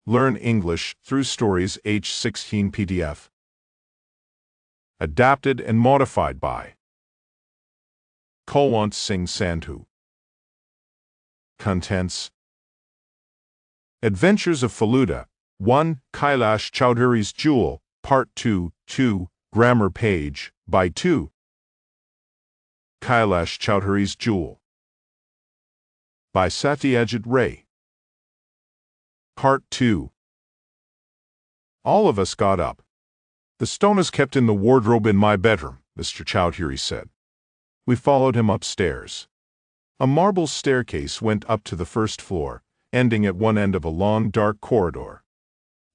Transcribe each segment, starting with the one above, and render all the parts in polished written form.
Learn English through Stories H16 PDF. Adapted and modified by Kulwant Singh Sandhu. Contents: Adventures of Feluda, 1. Kailash Chowdhary's Jewel, Part 2, 2. Grammar page, by 2. Kailash Chowdhary's Jewel, by Satyajit Ray. Part 2. All of us got up. "The stone is kept in the wardrobe in my bedroom," Mr. Chowdhary said. We followed him upstairs. A marble staircase went up to the first floor, ending at one end of a long, dark corridor.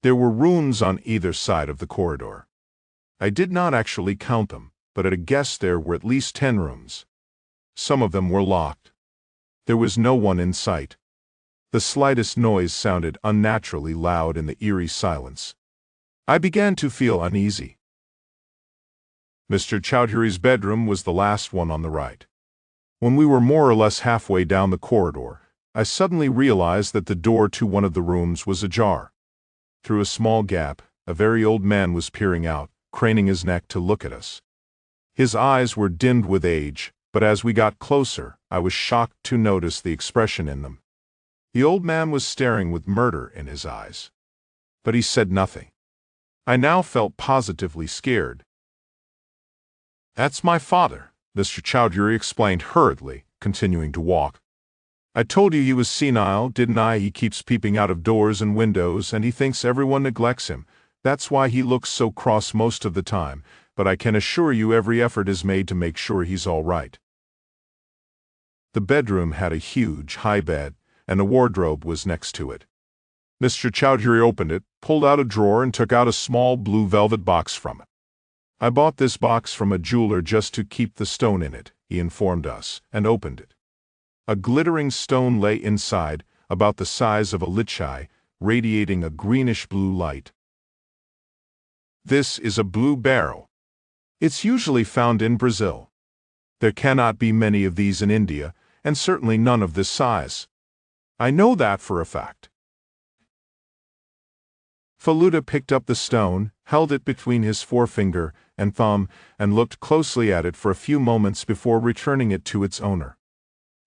There were rooms on either side of the corridor. I did not actually count them, but at a guess there were at least 10 rooms. Some of them were locked. There was no one in sight. The slightest noise sounded unnaturally loud in the eerie silence. I began to feel uneasy. Mr. Chowdhary's bedroom was the last one on the right. When we were more or less halfway down the corridor, I suddenly realized that the door to one of the rooms was ajar. Through a small gap, a very old man was peering out, craning his neck to look at us. His eyes were dimmed with age, but as we got closer, I was shocked to notice the expression in them. The old man was staring with murder in his eyes. But he said nothing. I now felt positively scared. "That's my father," Mr. Chowdhary explained hurriedly, continuing to walk. "I told you he was senile, didn't I? He keeps peeping out of doors and windows, and he thinks everyone neglects him. That's why he looks so cross most of the time, but I can assure you every effort is made to make sure he's all right." The bedroom had a huge, high bed, and a wardrobe was next to it. Mr. Chowdhary opened it, pulled out a drawer, and took out a small blue velvet box from it. "I bought this box from a jeweler just to keep the stone in it," he informed us, and opened it. A glittering stone lay inside, about the size of a lichai, radiating a greenish-blue light. "This is a blue beryl. It's usually found in Brazil. There cannot be many of these in India, and certainly none of this size. I know that for a fact." Feluda picked up the stone, held it between his forefinger and thumb, and looked closely at it for a few moments before returning it to its owner.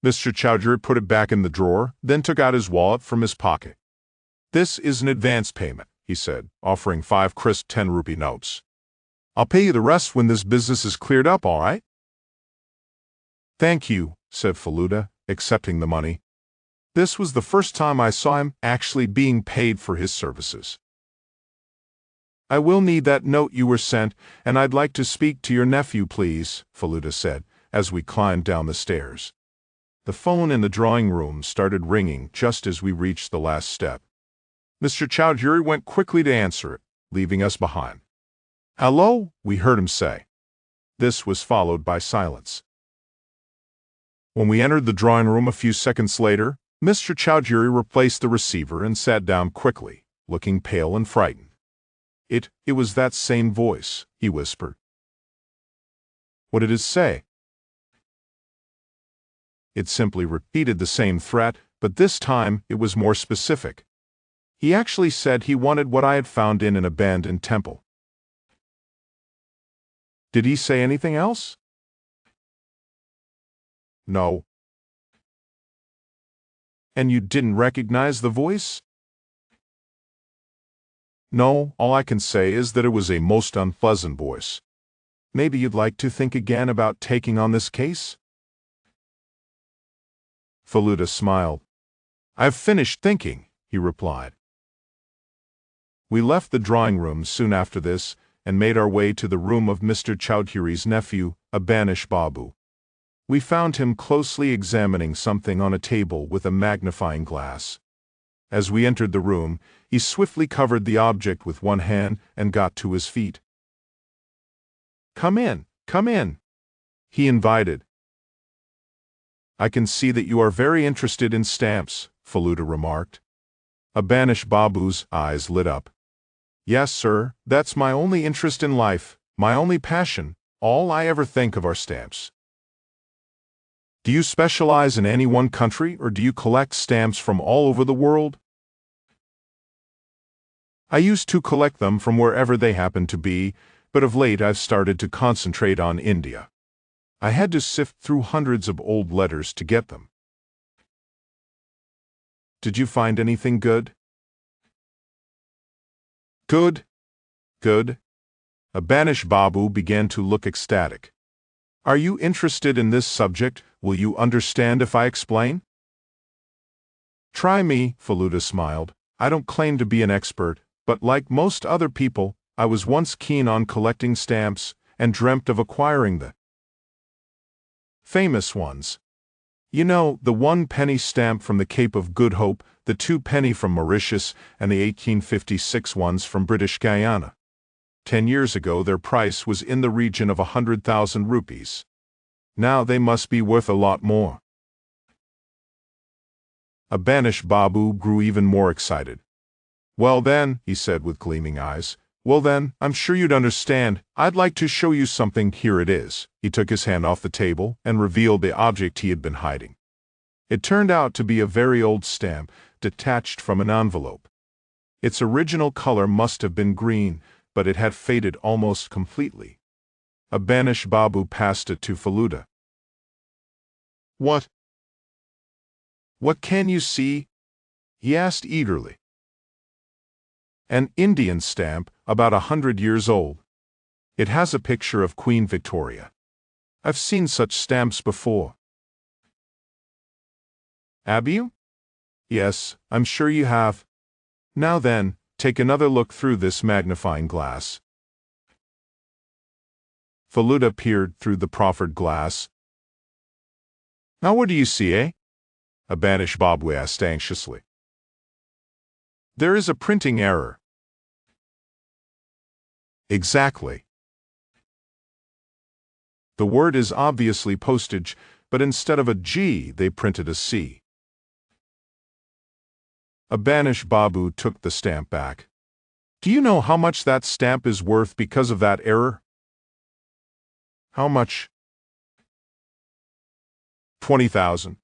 Mr. Chowdhary put it back in the drawer, then took out his wallet from his pocket. "This is an advance payment," he said, offering 5 crisp 10-rupee notes. "I'll pay you the rest when this business is cleared up, all right?" "Thank you," said Feluda, accepting the money. This was the first time I saw him actually being paid for his services. "I will need that note you were sent, and I'd like to speak to your nephew, please," Feluda said, as we climbed down the stairs. The phone in the drawing room started ringing just as we reached the last step. Mr. Chowdhary went quickly to answer it, leaving us behind. "Hello," we heard him say. This was followed by silence. When we entered the drawing room a few seconds later, Mr. Chowdhary replaced the receiver and sat down quickly, looking pale and frightened. It was that same voice," he whispered. "What did it say?" It simply repeated the same threat, but this time it was more specific. He actually said he wanted what I had found in an abandoned temple. "Did he say anything else?" "No." "And you didn't recognize the voice?" "No, all I can say is that it was a most unpleasant voice. Maybe you'd like to think again about taking on this case?" Feluda smiled. "I've finished thinking," he replied. We left the drawing room soon after this and made our way to the room of Mr. Chowdhary's nephew, Abanish Babu. We found him closely examining something on a table with a magnifying glass. As we entered the room, he swiftly covered the object with one hand and got to his feet. Come in," he invited. "I can see that you are very interested in stamps," Feluda remarked. Abanish Babu's eyes lit up. "Yes, sir, that's my only interest in life, my only passion, all I ever think of are stamps." "Do you specialize in any one country, or do you collect stamps from all over the world?" I used to collect them from wherever they happened to be, but of late I've started to concentrate on India. I had to sift through hundreds of old letters to get them. Did you find anything good? Good. Good. Abanish Babu began to look ecstatic. Are you interested in this subject? Will you understand if I explain? Try me, Feluda smiled. I don't claim to be an expert, but like most other people, I was once keen on collecting stamps and dreamt of acquiring the famous ones. You know, the 1-penny stamp from the Cape of Good Hope, the 2-penny from Mauritius, and the 1856 ones from British Guyana. 10 years ago their price was in the region of 100,000 rupees. Now they must be worth a lot more. Abanish Babu grew even more excited. Well then, he said with gleaming eyes, well then, I'm sure you'd understand. I'd like to show you something. Here it is. He took his hand off the table and revealed the object he had been hiding. It turned out to be a very old stamp, detached from an envelope. Its original color must have been green, but it had faded almost completely. Abanish Babu passed it to Feluda. What can you see? He asked eagerly. An Indian stamp, about 100 years old. It has a picture of Queen Victoria. I've seen such stamps before. Have you? Yes, I'm sure you have. Now then, take another look through this magnifying glass. Feluda peered through the proffered glass. Now what do you see, eh? Abanish Babu asked anxiously. There is a printing error. Exactly. The word is obviously postage, but instead of a G, they printed a C. Abanish Babu took the stamp back. Do you know how much that stamp is worth because of that error? How much? 20,000.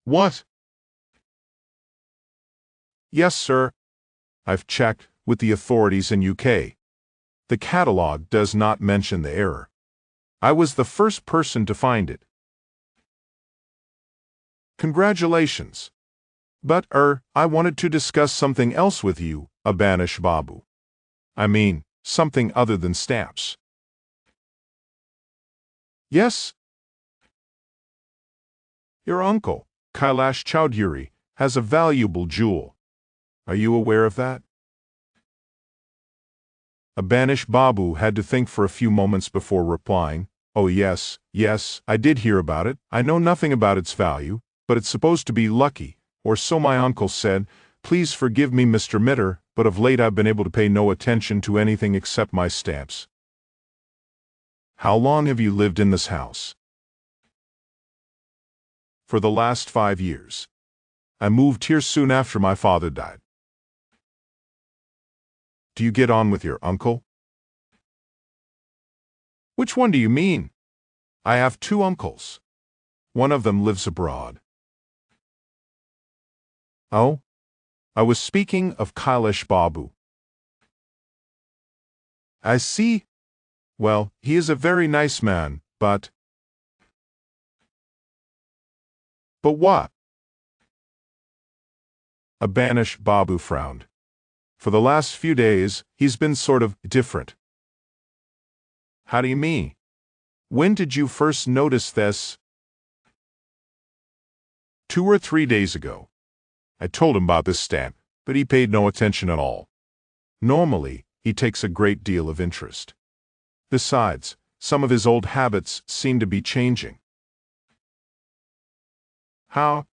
What? Yes, sir. I've checked with the authorities in UK. The catalogue does not mention the error. I was the first person to find it. Congratulations. But, I wanted to discuss something else with you, Abanish Babu. I mean, something other than stamps. Yes? Your uncle, Kailash Chowdhary, has a valuable jewel. Are you aware of that? Abanish Babu had to think for a few moments before replying. Oh yes, I did hear about it. I know nothing about its value, but it's supposed to be lucky, or so my uncle said. Please forgive me, Mr. Mitter, but of late I've been able to pay no attention to anything except my stamps. How long have you lived in this house? For the last 5 years. I moved here soon after my father died. Do you get on with your uncle? Which one do you mean? I have 2 uncles. One of them lives abroad. Oh? I was speaking of Kailash Babu. I see. Well, he is a very nice man, but... But what? Abanish Babu frowned. For the last few days, he's been sort of different. How do you mean? When did you first notice this? 2 or 3 days ago. I told him about this stamp, but he paid no attention at all. Normally, he takes a great deal of interest. Besides, some of his old habits seem to be changing. How?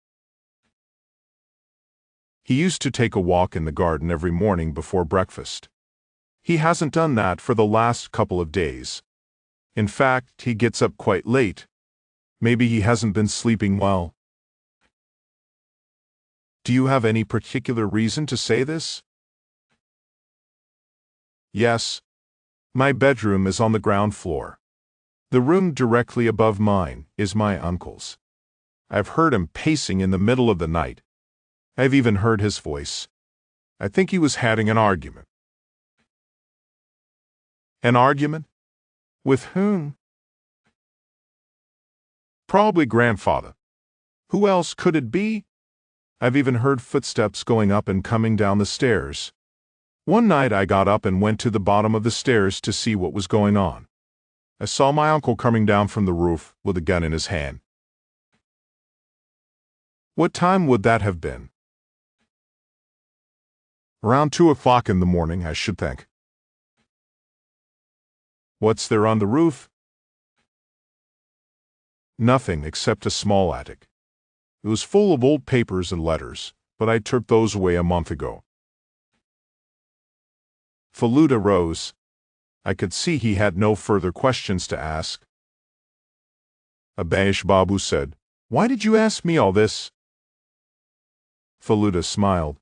He used to take a walk in the garden every morning before breakfast. He hasn't done that for the last couple of days. In fact, he gets up quite late. Maybe he hasn't been sleeping well. Do you have any particular reason to say this? Yes. My bedroom is on the ground floor. The room directly above mine is my uncle's. I've heard him pacing in the middle of the night. I've even heard his voice. I think he was having an argument. An argument? With whom? Probably grandfather. Who else could it be? I've even heard footsteps going up and coming down the stairs. One night I got up and went to the bottom of the stairs to see what was going on. I saw my uncle coming down from the roof with a gun in his hand. What time would that have been? Around 2 o'clock in the morning, I should think. What's there on the roof? Nothing except a small attic. It was full of old papers and letters, but I took those away a month ago. Faluda rose. I could see he had no further questions to ask. Abash Babu said, "Why did you ask me all this?" Faluda smiled.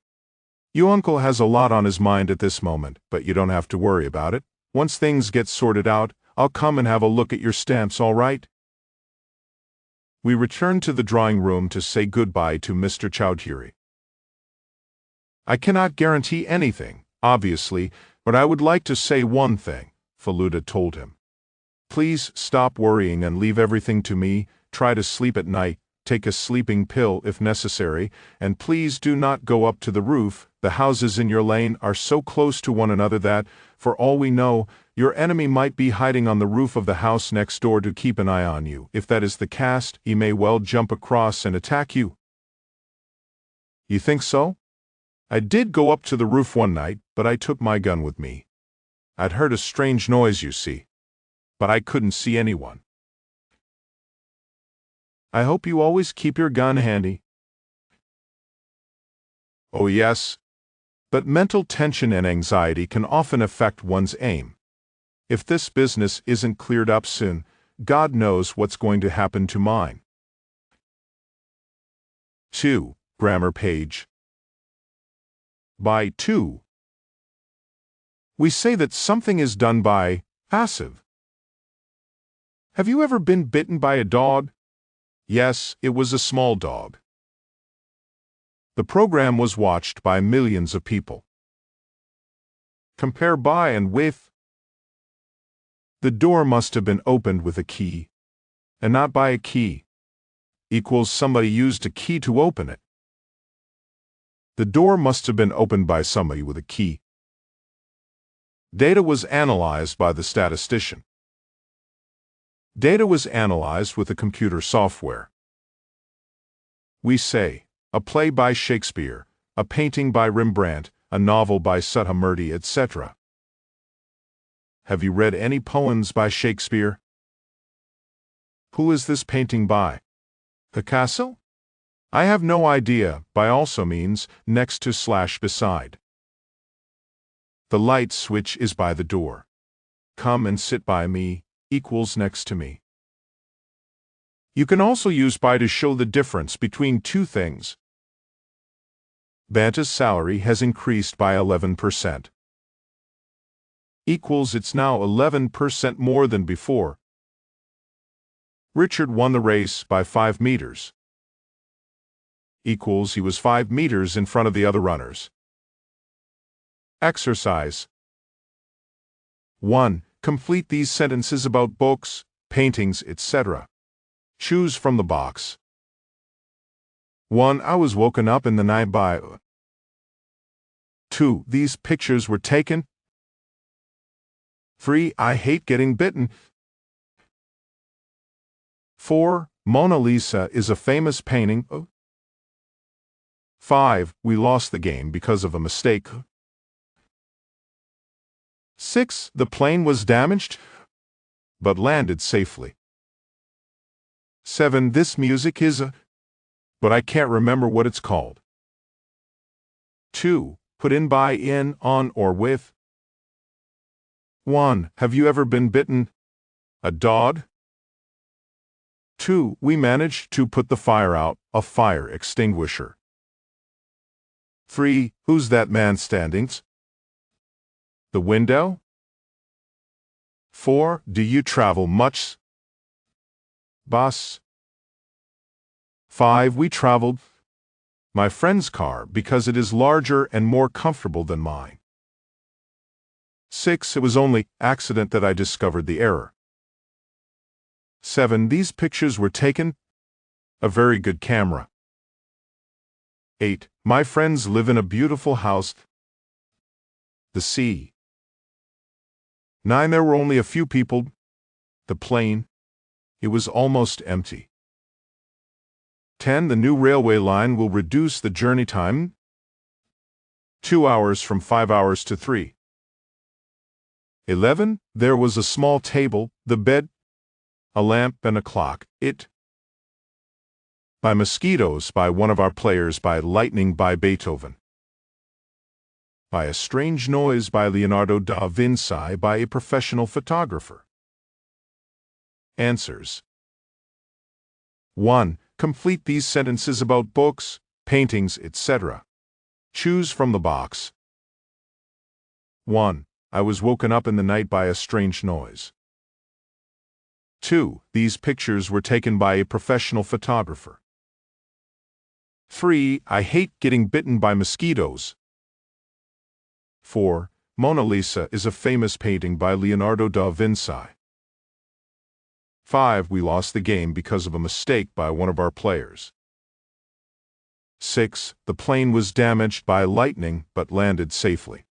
"Your uncle has a lot on his mind at this moment, but you don't have to worry about it. Once things get sorted out, I'll come and have a look at your stamps, all right?" We returned to the drawing room to say goodbye to Mr. Chowdhary. "I cannot guarantee anything, obviously, but I would like to say one thing," Faluda told him. "Please stop worrying and leave everything to me. Try to sleep at night, take a sleeping pill if necessary, and please do not go up to the roof. The houses in your lane are so close to one another that, for all we know, your enemy might be hiding on the roof of the house next door to keep an eye on you. If that is the case, he may well jump across and attack you." "You think so?" "I did go up to the roof one night, but I took my gun with me. I'd heard a strange noise, you see, but I couldn't see anyone." "I hope you always keep your gun handy." "Oh yes, but mental tension and anxiety can often affect one's aim. If this business isn't cleared up soon, God knows what's going to happen to mine." 2. Grammar page. By 2. We say that something is done by passive. Have you ever been bitten by a dog? Yes, it was a small dog. The program was watched by millions of people. Compare by and with. The door must have been opened with a key, and not by a key. Equals somebody used a key to open it. The door must have been opened by somebody with a key. Data was analyzed by the statistician. Data was analyzed with a computer software. We say, a play by Shakespeare, a painting by Rembrandt, a novel by Satyajit, etc. Have you read any poems by Shakespeare? Who is this painting by? Picasso? I have no idea. By also means next to / beside. The light switch is by the door. Come and sit by me equals next to me. You can also use by to show the difference between two things. Banta's salary has increased by 11%. Equals it's now 11% more than before. Richard won the race by 5 meters. Equals he was 5 meters in front of the other runners. Exercise 1. Complete these sentences about books, paintings, etc. Choose from the box. 1. I was woken up in the night by. 2. These pictures were taken. 3. I hate getting bitten. 4. Mona Lisa is a famous painting. 5. We lost the game because of a mistake. 6. The plane was damaged, but landed safely. 7. This music is but I can't remember what it's called. 2. Put in by in, on, or with. 1. Have you ever been bitten? A dog? 2. We managed to put the fire out, a fire extinguisher. 3. Who's that man standing? The window? 4. Do you travel much? Bus. 5. We traveled. my friend's car because it is larger and more comfortable than mine. 6. It was only accident that I discovered the error. 7. These pictures were taken. A very good camera. 8. My friends live in a beautiful house. The sea. 9. There were only a few people. The plane. It was almost empty. 10. The new railway line will reduce the journey time 2 hours from 5 hours to 3. 11. There was a small table, the bed, a lamp and a clock. It. By mosquitoes, by one of our players, by lightning, by Beethoven. By a strange noise, by Leonardo da Vinci, by a professional photographer. Answers. 1. Complete these sentences about books, paintings, etc. Choose from the box. 1. I was woken up in the night by a strange noise. 2. These pictures were taken by a professional photographer. 3. I hate getting bitten by mosquitoes. 4. Mona Lisa is a famous painting by Leonardo da Vinci. 5. We lost the game because of a mistake by one of our players. 6. The plane was damaged by lightning but landed safely.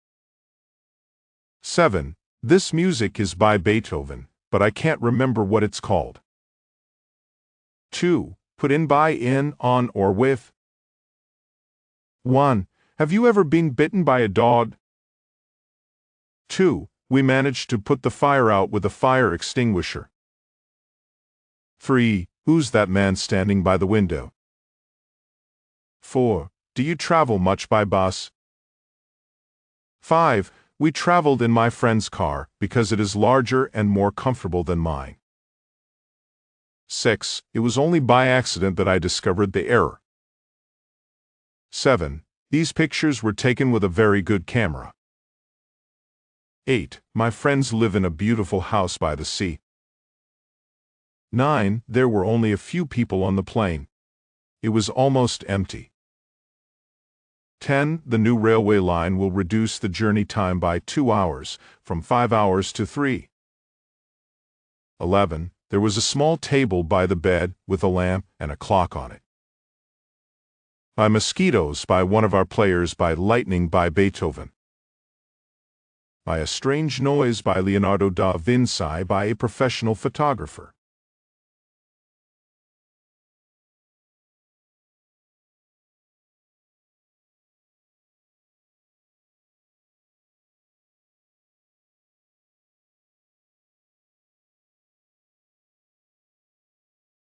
7. This music is by Beethoven, but I can't remember what it's called. 2. Put in by, in, on, or with. 1. Have you ever been bitten by a dog? 2. We managed to put the fire out with a fire extinguisher. 3. Who's that man standing by the window? 4. Do you travel much by bus? 5. We traveled in my friend's car because it is larger and more comfortable than mine. 6. It was only by accident that I discovered the error. 7. These pictures were taken with a very good camera. 8. My friends live in a beautiful house by the sea. 9. There were only a few people on the plane. It was almost empty. 10. The new railway line will reduce the journey time by 2 hours, from 5 hours to 3. 11. There was a small table by the bed with a lamp and a clock on it. By mosquitoes, by one of our players, by lightning, by Beethoven. By a strange noise, by Leonardo da Vinci, by a professional photographer.